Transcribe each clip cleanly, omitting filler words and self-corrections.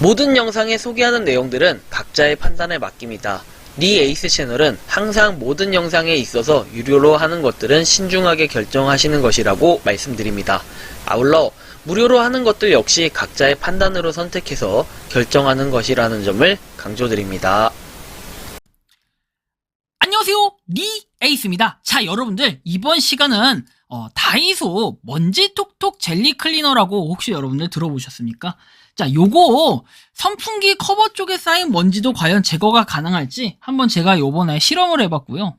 모든 영상에 소개하는 내용들은 각자의 판단에 맡깁니다. 니 에이스 채널은 항상 모든 영상에 있어서 유료로 하는 것들은 신중하게 결정하시는 것이라고 말씀드립니다. 아울러 무료로 하는 것들 역시 각자의 판단으로 선택해서 결정하는 것이라는 점을 강조드립니다. 안녕하세요, 니 에이스입니다. 자, 여러분들 이번 시간은 다이소 먼지 톡톡 젤리 클리너라고 혹시 여러분들 들어보셨습니까? 자, 요거 선풍기 커버 쪽에 쌓인 먼지도 과연 제거가 가능할지 한번 제가 요번에 실험을 해봤고요.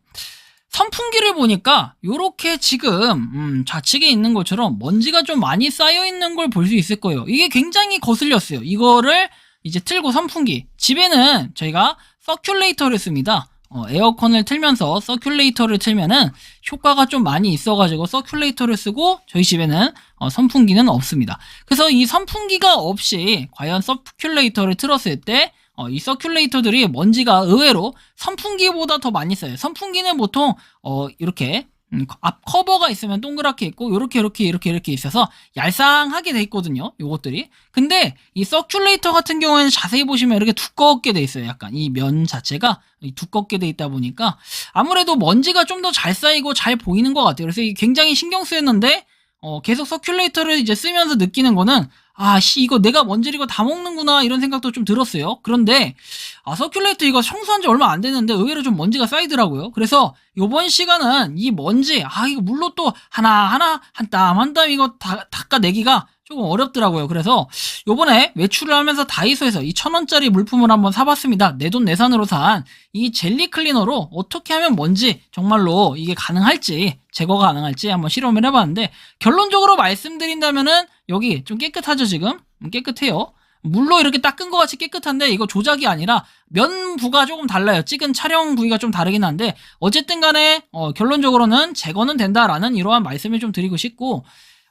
선풍기를 보니까 요렇게 지금 좌측에 있는 것처럼 먼지가 좀 많이 쌓여있는 걸 볼 수 있을 거예요. 이게 굉장히 거슬렸어요. 이거를 이제 틀고 선풍기, 집에는 저희가 서큘레이터를 씁니다. 에어컨을 틀면서 서큘레이터를 틀면은 효과가 좀 많이 있어가지고 서큘레이터를 쓰고, 저희 집에는 선풍기는 없습니다. 그래서 이 선풍기가 없이 과연 서큘레이터를 틀었을 때 이 서큘레이터들이 먼지가 의외로 선풍기보다 더 많이 쌓여요. 선풍기는 보통 이렇게 앞 커버가 있으면 동그랗게 있고 이렇게 있어서 얄쌍하게 돼 있거든요, 요것들이. 근데 이 서큘레이터 같은 경우에는 자세히 보시면 이렇게 두껍게 돼 있어요. 약간 이 면 자체가 두껍게 돼 있다 보니까 아무래도 먼지가 좀 더 잘 쌓이고 잘 보이는 것 같아요. 그래서 굉장히 신경 쓰였는데 계속 서큘레이터를 이제 쓰면서 느끼는 거는, 이거 내가 먼지를 이거 다 먹는구나, 이런 생각도 좀 들었어요. 그런데 서큘레이터 이거 청소한 지 얼마 안 됐는데 의외로 좀 먼지가 쌓이더라고요. 그래서 요번 시간은 이 먼지, 이거 물로 또 하나하나 한 땀 한 땀 이거 닦아내기가 조금 어렵더라고요. 그래서 요번에 외출을 하면서 다이소에서 이 1,000원짜리 물품을 한번 사봤습니다. 내돈내산으로 산 이 젤리 클리너로 어떻게 하면 먼지 정말로 이게 가능할지, 제거가 가능할지 한번 실험을 해봤는데, 결론적으로 말씀드린다면은 여기 좀 깨끗하죠. 지금 깨끗해요. 물로 이렇게 닦은 것 같이 깨끗한데 이거 조작이 아니라 면부가 조금 달라요. 찍은 촬영 부위가 좀 다르긴 한데 어쨌든 간에 결론적으로는 제거는 된다라는 이러한 말씀을 좀 드리고 싶고,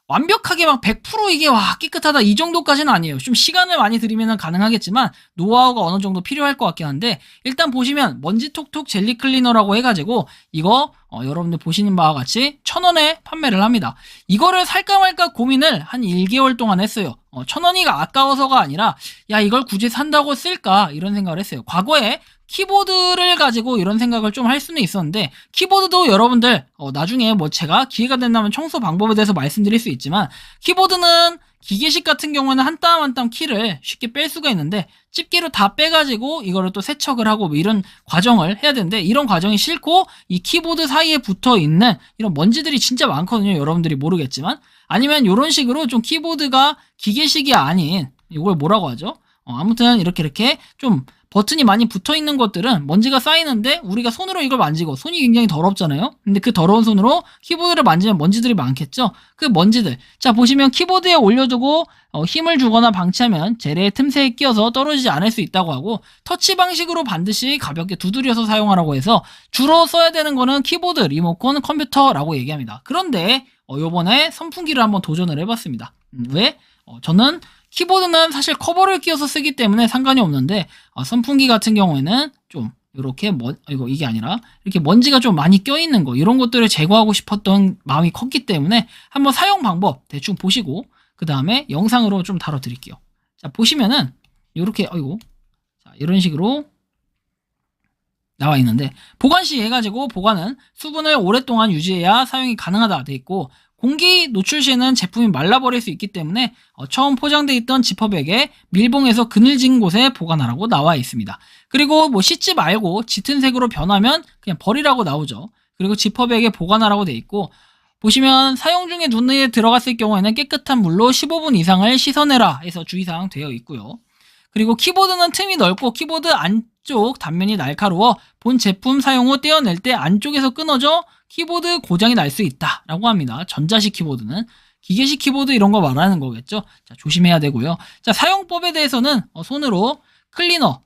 완벽하게 막 100% 이게 깨끗하다 이 정도까지는 아니에요. 좀 시간을 많이 들이면 가능하겠지만 노하우가 어느 정도 필요할 것 같긴 한데, 일단 보시면 먼지 톡톡 젤리 클리너라고 해가지고 이거 여러분들 보시는 바와 같이 1,000원에 판매를 합니다. 이거를 살까 말까 고민을 한 1개월 동안 했어요. 1,000원이 아까워서가 아니라 이걸 굳이 산다고 쓸까, 이런 생각을 했어요. 과거에 키보드를 가지고 이런 생각을 좀 할 수는 있었는데, 키보드도 여러분들 나중에 제가 기회가 된다면 청소 방법에 대해서 말씀드릴 수 있지만, 키보드는 기계식 같은 경우에는 한 땀 한 땀 키를 쉽게 뺄 수가 있는데 집게로 다 빼가지고 이거를 또 세척을 하고 이런 과정을 해야 되는데, 이런 과정이 싫고 이 키보드 사이에 붙어있는 이런 먼지들이 진짜 많거든요. 여러분들이 모르겠지만. 아니면 이런 식으로 좀 키보드가 기계식이 아닌, 이걸 뭐라고 하죠? 아무튼 이렇게 좀 버튼이 많이 붙어있는 것들은 먼지가 쌓이는데 우리가 손으로 이걸 만지고, 손이 굉장히 더럽잖아요. 근데 그 더러운 손으로 키보드를 만지면 먼지들이 많겠죠. 그 먼지들, 자 보시면 키보드에 올려두고 힘을 주거나 방치하면 젤의 틈새에 끼어서 떨어지지 않을 수 있다고 하고, 터치 방식으로 반드시 가볍게 두드려서 사용하라고 해서 주로 써야 되는 거는 키보드, 리모컨, 컴퓨터라고 얘기합니다. 그런데 요번에 선풍기를 한번 도전을 해봤습니다. 왜? 저는 키보드는 사실 커버를 끼워서 쓰기 때문에 상관이 없는데, 선풍기 같은 경우에는 좀 이렇게 이게 아니라 이렇게 먼지가 좀 많이 껴있는 거, 이런 것들을 제거하고 싶었던 마음이 컸기 때문에 한번 사용 방법 대충 보시고 그 다음에 영상으로 좀 다뤄드릴게요. 자 보시면은 이렇게 자 이런 식으로 나와 있는데, 보관 시 해가지고 보관은 수분을 오랫동안 유지해야 사용이 가능하다 돼 있고, 공기 노출 시에는 제품이 말라버릴 수 있기 때문에 처음 포장되어 있던 지퍼백에 밀봉해서 그늘진 곳에 보관하라고 나와 있습니다. 그리고 씻지 말고 짙은 색으로 변하면 그냥 버리라고 나오죠. 그리고 지퍼백에 보관하라고 돼 있고, 보시면 사용 중에 눈에 들어갔을 경우에는 깨끗한 물로 15분 이상을 씻어내라 해서 주의사항 되어 있고요. 그리고 키보드는 틈이 넓고 키보드 안쪽 단면이 날카로워 본 제품 사용 후 떼어낼 때 안쪽에서 끊어져 키보드 고장이 날 수 있다라고 합니다. 전자식 키보드는. 기계식 키보드 이런 거 말하는 거겠죠. 자, 조심해야 되고요. 자, 사용법에 대해서는 손으로 클리너,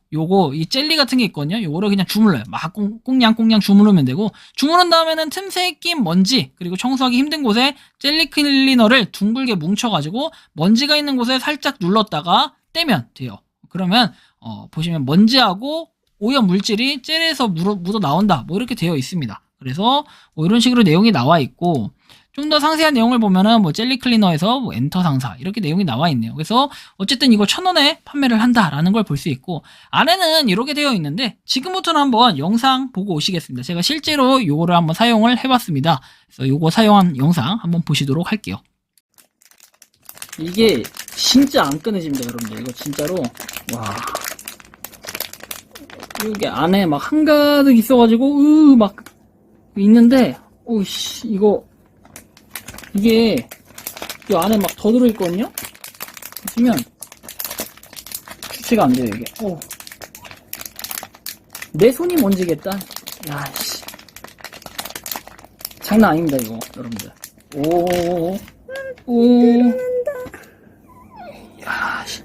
이 젤리 같은 게 있거든요. 요거를 그냥 주물러요. 막 꽁냥꽁냥 주무르면 되고, 주무른 다음에는 틈새에 낀 먼지, 그리고 청소하기 힘든 곳에 젤리 클리너를 둥글게 뭉쳐가지고 먼지가 있는 곳에 살짝 눌렀다가 떼면 돼요. 그러면 보시면 먼지하고 오염 물질이 젤에서 묻어 나온다, 이렇게 되어 있습니다. 그래서 이런 식으로 내용이 나와 있고, 좀 더 상세한 내용을 보면은 뭐 젤리 클리너에서 뭐 엔터 상사 이렇게 내용이 나와 있네요. 그래서 어쨌든 이거 1,000원에 판매를 한다라는 걸 볼 수 있고, 안에는 이렇게 되어 있는데 지금부터는 한번 영상 보고 오시겠습니다. 제가 실제로 요거를 한번 사용을 해봤습니다. 그래서 요거 사용한 영상 한번 보시도록 할게요. 이게 진짜 안 끊어집니다, 여러분들. 이거 진짜로 와. 이게 안에 막 한가득 있어가지고 막 있는데, 오씨 이게 이 안에 막 더 들어있거든요. 보시면 주체가 안 돼요, 이게. 내 손이 먼지겠다. 야씨, 장난 아닙니다, 이거 여러분들. 야씨.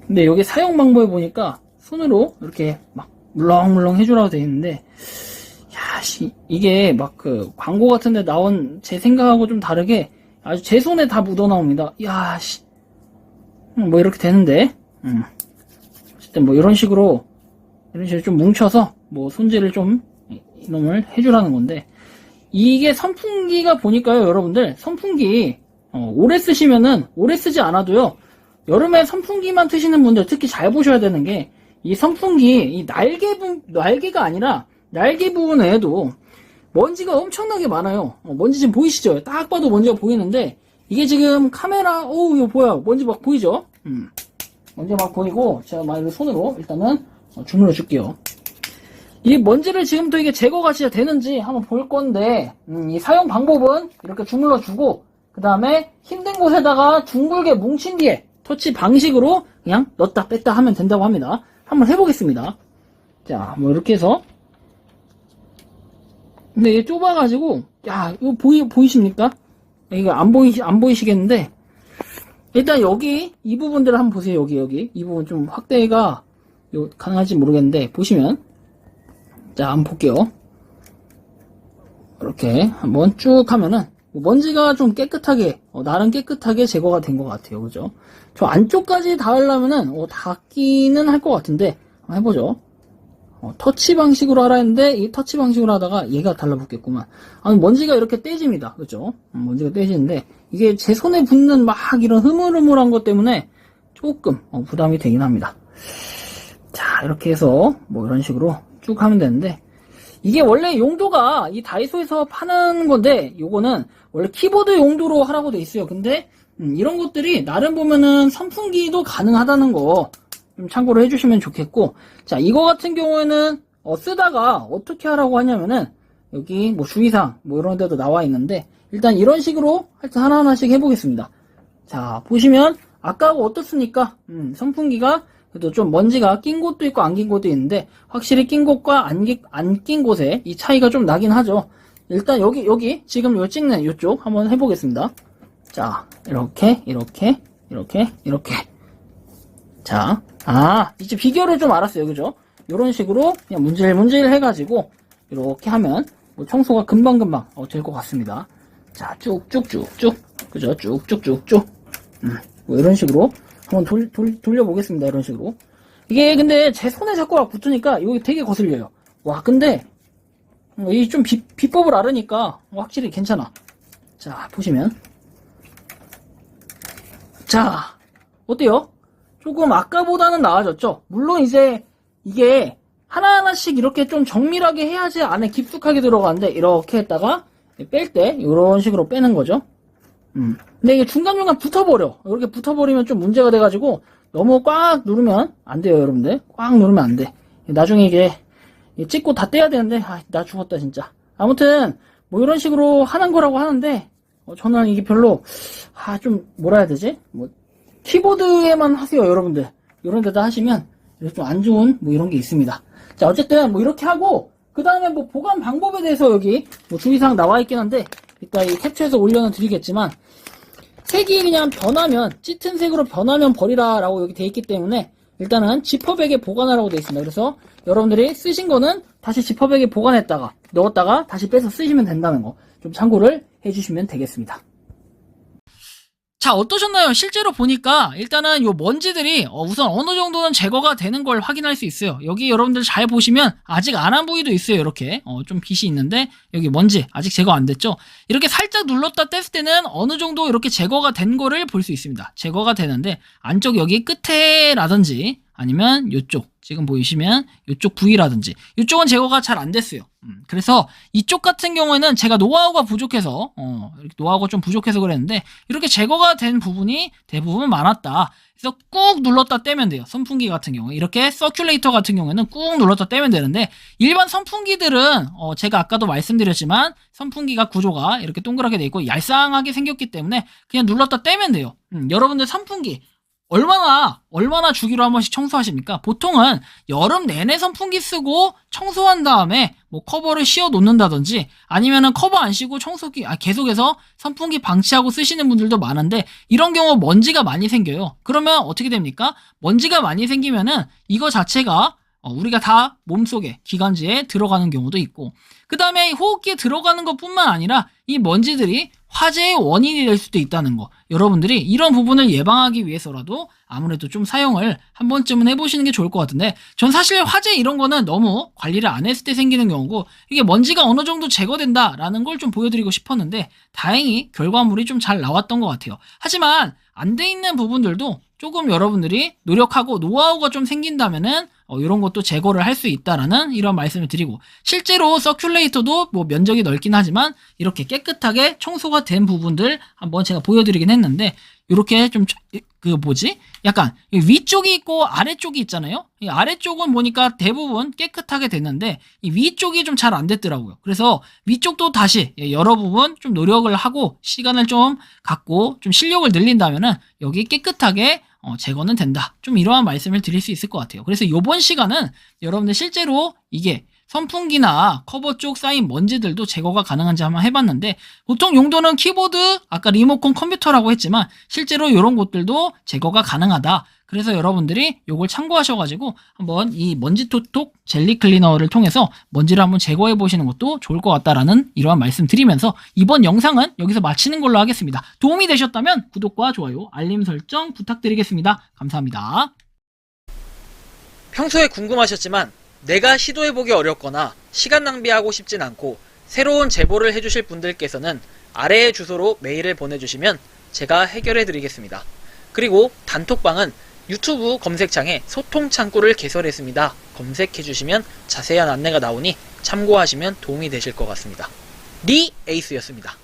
근데 여기 사용 방법에 보니까 손으로 이렇게 막 물렁물렁 해주라고 되어 있는데, 야씨, 이게 막 그 광고 같은데 나온 제 생각하고 좀 다르게 아주 제 손에 다 묻어 나옵니다. 야씨, 뭐 이렇게 되는데, 어쨌든 뭐 이런 식으로 좀 뭉쳐서 뭐 손질을 좀 이놈을 해주라는 건데, 이게 선풍기가 보니까요, 여러분들 선풍기 오래 쓰시면은, 오래 쓰지 않아도요, 여름에 선풍기만 트시는 분들 특히 잘 보셔야 되는 게, 이 선풍기 이 날개가 아니라 날개 부분에도 먼지가 엄청나게 많아요. 먼지 지금 보이시죠? 딱 봐도 먼지가 보이는데, 이게 지금 카메라 이거 뭐야, 먼지 막 보이죠? 먼지 막 보이고, 제가 막 이렇게 손으로 일단은 주물러 줄게요. 이 먼지를 지금부터 이게 제거가 진짜 되는지 한번 볼 건데, 이 사용 방법은 이렇게 주물러 주고, 그 다음에 힘든 곳에다가 둥글게 뭉친 뒤에 터치 방식으로 그냥 넣었다 뺐다 하면 된다고 합니다. 한번 해보겠습니다. 자, 뭐 이렇게 해서, 근데 이게 좁아가지고, 야, 이거 보이십니까? 이거 안 보이시겠는데, 일단 여기 이 부분들을 한번 보세요. 여기 이 부분 좀 확대가 가능할지 모르겠는데, 보시면, 자, 한번 볼게요. 이렇게 한번 쭉 하면은 먼지가 좀 깨끗하게, 나름 깨끗하게 제거가 된 것 같아요. 그죠? 저 안쪽까지 닿으려면은 닿기는 할 것 같은데 한번 해보죠. 터치 방식으로 하라 했는데, 이 터치 방식으로 하다가 얘가 달라붙겠구만. 아니, 먼지가 이렇게 떼집니다. 그죠? 먼지가 떼지는데, 이게 제 손에 붙는 막 이런 흐물흐물한 것 때문에 조금 부담이 되긴 합니다. 자, 이렇게 해서 뭐 이런 식으로 쭉 하면 되는데, 이게 원래 용도가 이 다이소에서 파는 건데, 요거는 원래 키보드 용도로 하라고 돼 있어요. 근데 이런 것들이 나름 보면은 선풍기도 가능하다는 거 좀 참고로 해주시면 좋겠고, 자, 이거 같은 경우에는 쓰다가 어떻게 하라고 하냐면은, 여기 뭐 주의사항 뭐 이런 데도 나와 있는데, 일단 이런 식으로 하여튼 하나하나씩 해보겠습니다. 자, 보시면 아까하고 어떻습니까? 선풍기가 그래도 좀 먼지가 낀 곳도 있고 안 낀 곳도 있는데, 확실히 낀 곳과 안 낀 곳에 이 차이가 좀 나긴 하죠. 일단 여기 지금 요 찍는 요쪽 한번 해보겠습니다. 자, 이렇게 자, 이제 비교를 좀 알았어요. 그죠? 요런 식으로 그냥 문질문질 해가지고 이렇게 하면 뭐 청소가 금방금방 될 것 같습니다. 자, 쭉쭉쭉쭉, 그죠? 쭉쭉쭉쭉. 뭐 이런 식으로 한번 돌려보겠습니다. 이런 식으로. 이게 근데 제 손에 자꾸 막 붙으니까 여기 되게 거슬려요. 와, 근데 이 좀 비법을 알으니까 확실히 괜찮아. 자, 보시면, 자, 어때요? 조금 아까보다는 나아졌죠? 물론 이제 이게 하나하나씩 이렇게 좀 정밀하게 해야지 안에 깊숙하게 들어가는데, 이렇게 했다가 뺄 때 이런 식으로 빼는 거죠. 근데 이게 중간중간 붙어버려. 이렇게 붙어버리면 좀 문제가 돼가지고 너무 꽉 누르면 안 돼요, 여러분들. 꽉 누르면 안 돼. 나중에 이게 찍고 다 떼야 되는데, 나 죽었다 진짜. 아무튼 뭐 이런 식으로 하는 거라고 하는데, 저는 이게 별로 좀 뭐라 해야 되지? 뭐 키보드에만 하세요, 여러분들. 이런 데다 하시면 좀 안 좋은 뭐 이런 게 있습니다. 자, 어쨌든 뭐 이렇게 하고, 그 다음에 뭐 보관 방법에 대해서 여기 뭐 주의사항 나와 있긴 한데, 이따 이 캡처해서 올려는 드리겠지만, 색이 그냥 변하면, 짙은 색으로 변하면 버리라 라고 여기 돼 있기 때문에, 일단은 지퍼백에 보관하라고 돼 있습니다. 그래서 여러분들이 쓰신 거는 다시 지퍼백에 보관했다가 넣었다가 다시 빼서 쓰시면 된다는 거 좀 참고를 해주시면 되겠습니다. 자, 어떠셨나요? 실제로 보니까 일단은 요 먼지들이 우선 어느 정도는 제거가 되는 걸 확인할 수 있어요. 여기 여러분들 잘 보시면 아직 안 한 부위도 있어요. 이렇게 좀 빛이 있는데 여기 먼지 아직 제거 안 됐죠? 이렇게 살짝 눌렀다 뗐을 때는 어느 정도 이렇게 제거가 된 거를 볼 수 있습니다. 제거가 되는데 안쪽 여기 끝에라든지 아니면 요쪽 지금 보이시면 요쪽 부위라든지 이쪽은 제거가 잘 안 됐어요. 그래서 이쪽 같은 경우에는 제가 노하우가 부족해서 이렇게 노하우가 좀 부족해서 그랬는데 이렇게 제거가 된 부분이 대부분 많았다. 그래서 꾹 눌렀다 떼면 돼요. 선풍기 같은 경우에 이렇게 서큘레이터 같은 경우에는 꾹 눌렀다 떼면 되는데 일반 선풍기들은 제가 아까도 말씀드렸지만 선풍기가 구조가 이렇게 동그랗게 돼 있고 얄쌍하게 생겼기 때문에 그냥 눌렀다 떼면 돼요. 여러분들 선풍기 얼마나 주기로 한 번씩 청소하십니까? 보통은 여름 내내 선풍기 쓰고 청소한 다음에 뭐 커버를 씌워 놓는다든지 아니면은 커버 안 씌고 청소기 계속해서 선풍기 방치하고 쓰시는 분들도 많은데 이런 경우 먼지가 많이 생겨요. 그러면 어떻게 됩니까? 먼지가 많이 생기면은 이거 자체가 우리가 다 몸속에 기관지에 들어가는 경우도 있고 그 다음에 호흡기에 들어가는 것뿐만 아니라 이 먼지들이 화재의 원인이 될 수도 있다는 거. 여러분들이 이런 부분을 예방하기 위해서라도 아무래도 좀 사용을 한 번쯤은 해보시는 게 좋을 것 같은데 전 사실 화재 이런 거는 너무 관리를 안 했을 때 생기는 경우고 이게 먼지가 어느 정도 제거된다라는 걸 좀 보여드리고 싶었는데 다행히 결과물이 좀 잘 나왔던 것 같아요. 하지만 안 돼 있는 부분들도 조금 여러분들이 노력하고 노하우가 좀 생긴다면은 이런 것도 제거를 할 수 있다라는 이런 말씀을 드리고 실제로 서큘레이터도 뭐 면적이 넓긴 하지만 이렇게 깨끗하게 청소가 된 부분들 한번 제가 보여드리긴 했는데 이렇게 좀 약간 위쪽이 있고 아래쪽이 있잖아요. 이 아래쪽은 보니까 대부분 깨끗하게 됐는데 이 위쪽이 좀 잘 안 됐더라고요. 그래서 위쪽도 다시 여러 부분 좀 노력을 하고 시간을 좀 갖고 좀 실력을 늘린다면은 여기 깨끗하게 제거는 된다. 좀 이러한 말씀을 드릴 수 있을 것 같아요. 그래서 이번 시간은 여러분들 실제로 이게 선풍기나 커버 쪽 쌓인 먼지들도 제거가 가능한지 한번 해봤는데 보통 용도는 키보드, 아까 리모컨 컴퓨터라고 했지만 실제로 이런 것들도 제거가 가능하다. 그래서 여러분들이 이걸 참고하셔가지고 한번 이 먼지톡톡 젤리 클리너를 통해서 먼지를 한번 제거해 보시는 것도 좋을 것 같다라는 이러한 말씀 드리면서 이번 영상은 여기서 마치는 걸로 하겠습니다. 도움이 되셨다면 구독과 좋아요, 알림 설정 부탁드리겠습니다. 감사합니다. 평소에 궁금하셨지만 내가 시도해보기 어렵거나 시간 낭비하고 싶진 않고 새로운 제보를 해주실 분들께서는 아래의 주소로 메일을 보내주시면 제가 해결해드리겠습니다. 그리고 단톡방은 유튜브 검색창에 소통 창구를 개설했습니다. 검색해주시면 자세한 안내가 나오니 참고하시면 도움이 되실 것 같습니다. 리 에이스였습니다.